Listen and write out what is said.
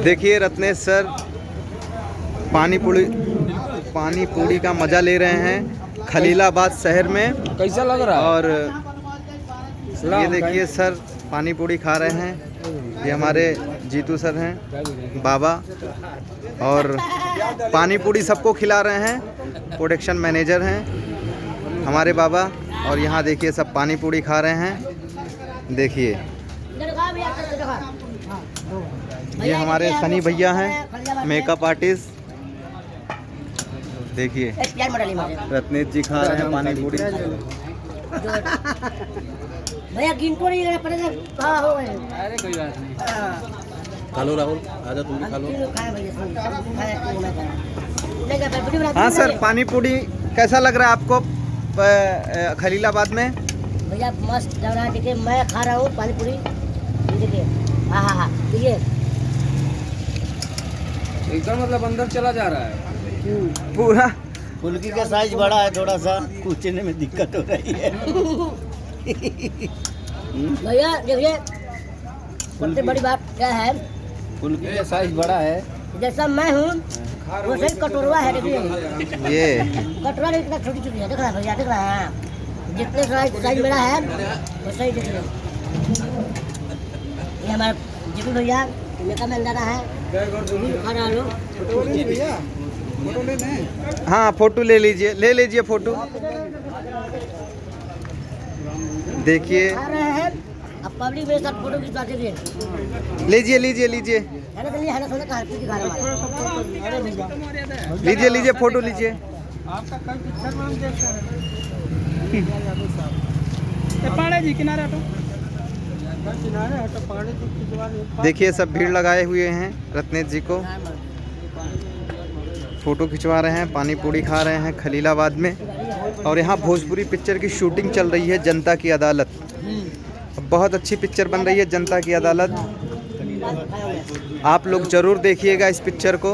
देखिए रत्नेश सर पानी पूड़ी का मज़ा ले रहे हैं खलीलाबाद शहर में। कैसा लग रहा है? और ये देखिए सर पानी पूड़ी खा रहे हैं। ये हमारे जीतू सर हैं बाबा, और पानी पूड़ी सबको खिला रहे हैं। प्रोडक्शन मैनेजर हैं हमारे बाबा। और यहाँ देखिए सब पानी पूड़ी खा रहे हैं। देखिए ये हमारे सनी भैया हैं मेकअप आर्टिस्ट। देखिए रत्नेश जी खा रहे हैं पानी पूड़ी। भैया गिनतो नहीं लगा पड़ेगा कहाँ हो गए। अरे कोई बात नहीं। खा लो राहुल, आजा तुम भी खा लो। हाँ हाँ सर पानी पूड़ी कैसा लग रहा है आपको खलीलाबाद में? भैया मस्त लग रहा है। देखिए मैं खा रहा हूँ पानी पूड़ी। देखिए हाँ हाँ हाँ देखिए एकदम मतलब अंदर चला जा रहा है पूरा। फुल्की का साइज बड़ा है, थोड़ा सा कूचने में दिक्कत हो रही है। भैया देखिए सबसे बड़ी बात क्या है, फुल्की का साइज बड़ा है। जैसा मैं हूँ वो सही कटोरवा है। देखिए ये कटोरा इतना छोटी छोटी है, देख रहा है भैया, देख रहा है जितने साइज मेरा है वो सही। देखिए ये हमारा जीतू भैया मेकअप में अंदर है खाना लो। हाँ फोटो ले लीजिए फोटो। देखिए खा रहे हैं अब पब्लिक मेरे साथ फोटो खिंचवाते थे। लीजिए है ना चलिए, है ना सोना कहाँ पे दिखा रहा है। अरे भैया लीजिए फोटो लीजिए। आपका कल पिक्चर में हम देख रहे जी किनारे हटो, किनारे हटो, पाड़े जी खिंचवा। देखिए सब भीड़ लगाए हुए हैं रत्नेश जी को फ़ोटो खिंचवा रहे हैं। पानी पूड़ी खा रहे हैं खलीलाबाद में। और यहाँ भोजपुरी पिक्चर की शूटिंग चल रही है जनता की अदालत। बहुत अच्छी पिक्चर बन रही है जनता की अदालत। आप लोग ज़रूर देखिएगा इस पिक्चर को।